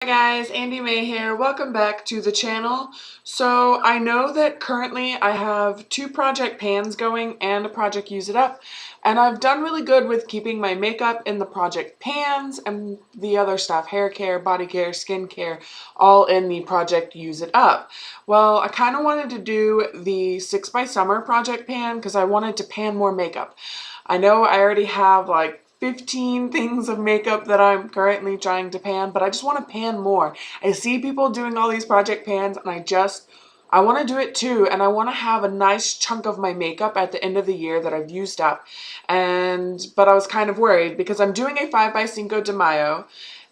guys, Andy May here. Welcome back to the channel. So I know that currently I have two project pans going and a project use it up, and I've done really good with keeping my makeup in the project pans and the other stuff, hair care, body care, skin care, all in the project use it up. Well, I kind of wanted to do the 6 by Summer project pan because I wanted to pan more makeup. I know I already have like 15 things of makeup that I'm currently trying to pan, but I just want to pan more. I see people doing all these project pans and I want to do it too, and I want to have a nice chunk of my makeup at the end of the year that I've used up. But I was kind of worried because I'm doing a 5 by Cinco de Mayo,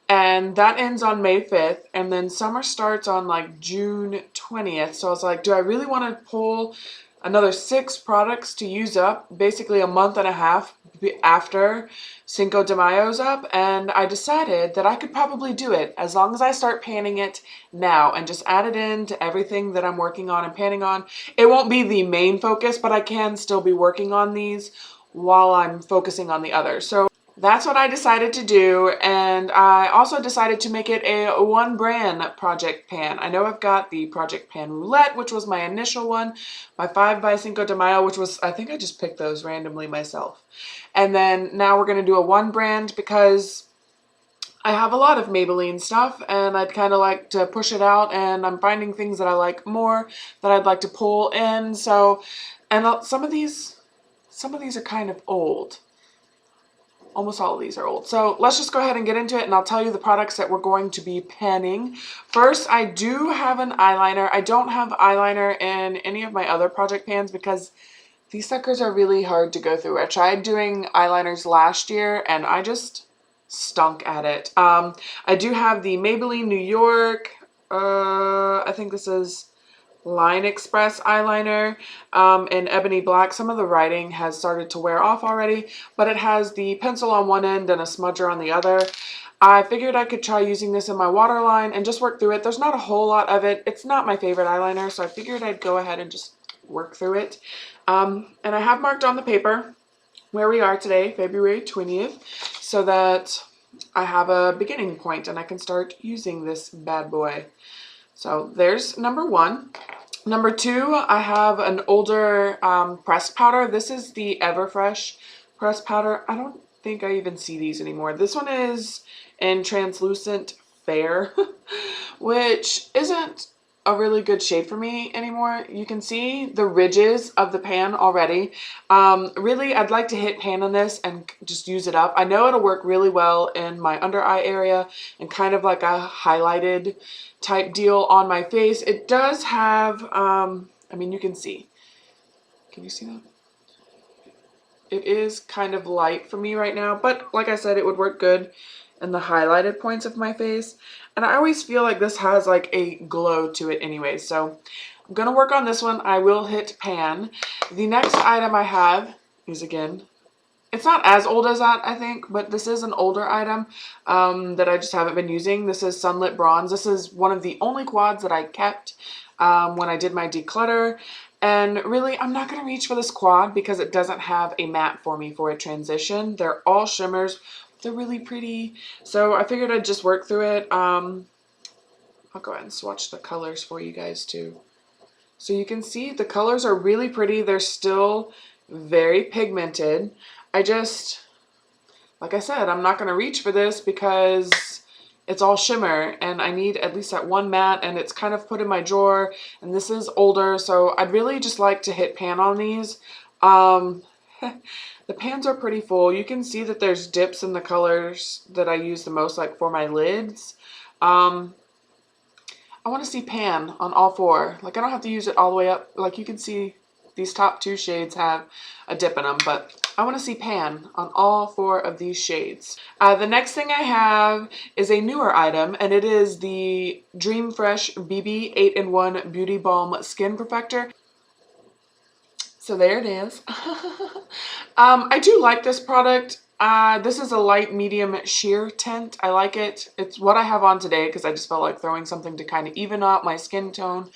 and that ends on May 5th, and then summer starts on like June 20th. So I was like, do I really want to pull another 6 products to use up, basically a month and a half after Cinco de Mayo's up? And I decided that I could probably do it as long as I start panning it now and just add it in to everything that I'm working on and panning on. It won't be the main focus, but I can still be working on these while I'm focusing on the others. So that's what I decided to do, and I also decided to make it a one brand project pan. I know I've got the project pan roulette, which was my initial one, my 5 by Cinco de Mayo, which was, I think I just picked those randomly myself. And then now we're going to do a one brand because I have a lot of Maybelline stuff and I'd kind of like to push it out, and I'm finding things that I like more that I'd like to pull in. So, and some of these are kind of old. Almost all of these are old. So let's just go ahead and get into it, and I'll tell you the products that we're going to be panning. First, I do have an eyeliner. I don't have eyeliner in any of my other project pans because these suckers are really hard to go through. I tried doing eyeliners last year and I just stunk at it. I do have the Maybelline New York. I think this is Line Express eyeliner in ebony black. Some of the writing has started to wear off already, but it has the pencil on one end and a smudger on the other. I figured I could try using this in my waterline and just work through it. There's not a whole lot of it. It's not my favorite eyeliner, so I figured I'd go ahead and just work through it. And I have marked on the paper where we are today, February 20th, so that I have a beginning point and I can start using this bad boy. So there's number 1. Number 2, I have an older pressed powder. This is the Everfresh pressed powder. I don't think I even see these anymore. This one is in translucent fair, which isn't a really good shade for me anymore. You can see the ridges of the pan already. Really, I'd like to hit pan on this and just use it up. I know it'll work really well in my under eye area and kind of like a highlighted type deal on my face. It does have, I mean, you can see. Can you see that? It is kind of light for me right now, but like I said, it would work good in the highlighted points of my face. And I always feel like this has like a glow to it anyway. So I'm going to work on this one. I will hit pan. The next item I have is, again, it's not as old as that, I think, but this is an older item that I just haven't been using. This is Sunlit Bronze. This is one of the only quads that I kept when I did my declutter. And really, I'm not going to reach for this quad because it doesn't have a matte for me for a transition. They're all shimmers. They're really pretty. So I figured I'd just work through it. I'll go ahead and swatch the colors for you guys too. So you can see the colors are really pretty. They're still very pigmented. Like I said, I'm not going to reach for this because it's all shimmer and I need at least that one matte, and it's kind of put in my drawer, and this is older, so I'd really just like to hit pan on these. The pans are pretty full. You can see that there's dips in the colors that I use the most, like for my lids. I want to see pan on all 4. Like, I don't have to use it all the way up. Like, you can see these top 2 shades have a dip in them, but I want to see pan on all 4 of these shades. The next thing I have is a newer item, and it is the Dream Fresh BB 8-in-1 Beauty Balm Skin Perfector. So there it is. I do like this product. This is a light medium sheer tint. I like it. It's what I have on today because I just felt like throwing something to kind of even out my skin tone.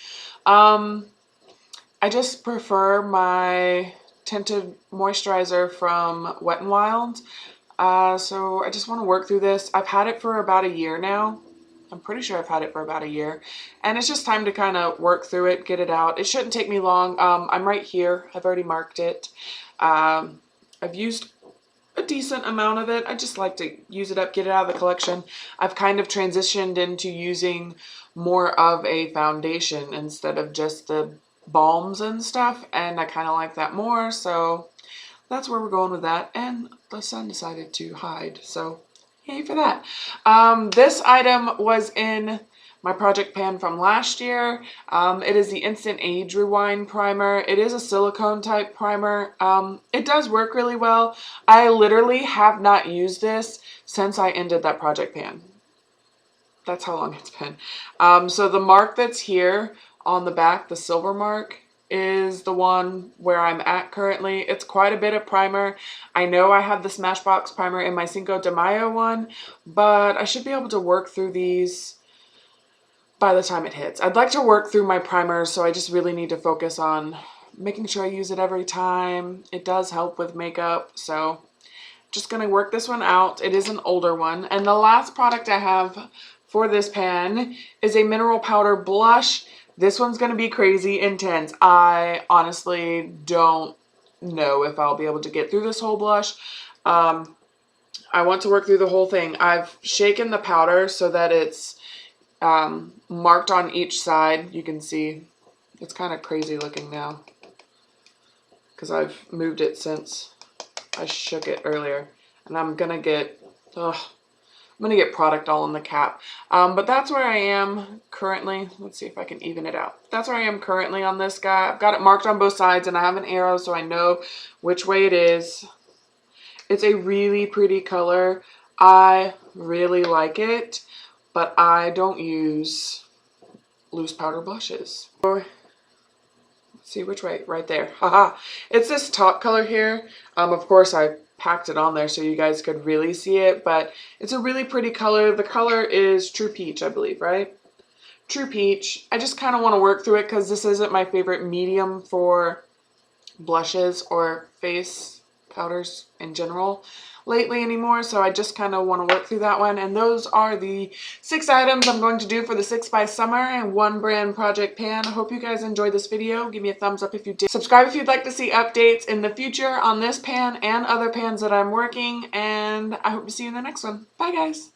I just prefer my tinted moisturizer from Wet n Wild. So I just want to work through this. I've had it for about a year now. I'm pretty sure I've had it for about a year, and it's just time to kind of work through it, get it out. It shouldn't take me long. I'm right here. I've already marked it. I've used a decent amount of it. I just like to use it up, get it out of the collection. I've kind of transitioned into using more of a foundation instead of just the balms and stuff, and I kind of like that more, so that's where we're going with that. And the sun decided to hide, so yay for that. This item was in my project pan from last year. It is the Instant Age Rewind Primer. It is a silicone type primer. It does work really well. I literally have not used this since I ended that project pan. That's how long it's been. So the mark that's here on the back, the silver mark, is the one where I'm at currently. It's quite a bit of primer. I know I have the Smashbox primer in my Cinco de Mayo one, but I should be able to work through these by the time it hits. I'd like to work through my primers, so I just really need to focus on making sure I use it every time. It does help with makeup, so just gonna work this one out. It is an older one. And the last product I have for this pan is a mineral powder blush. This one's gonna be crazy intense. I honestly don't know if I'll be able to get through this whole blush. I want to work through the whole thing. I've shaken the powder so that it's marked on each side. You can see it's kind of crazy looking now because I've moved it since I shook it earlier, and I'm gonna get product all in the cap. But that's where I am currently. Let's see if I can even it out. That's where I am currently on this guy. I've got it marked on both sides, and I have an arrow so I know which way it is. It's a really pretty color. I really like it, but I don't use loose powder blushes. Let's see which way, right there. Haha. It's this top color here. Of course I packed it on there so you guys could really see it, but it's a really pretty color. The color is True Peach, I believe, right? True Peach. I just kind of want to work through it because this isn't my favorite medium for blushes or face powders in general lately anymore, so I just kind of want to work through that one. And those are the 6 items I'm going to do for the 6 by Summer and One Brand Project Pan. I hope you guys enjoyed this video. Give me a thumbs up if you did. Subscribe if you'd like to see updates in the future on this pan and other pans that I'm working, and I hope to see you in the next one. Bye guys!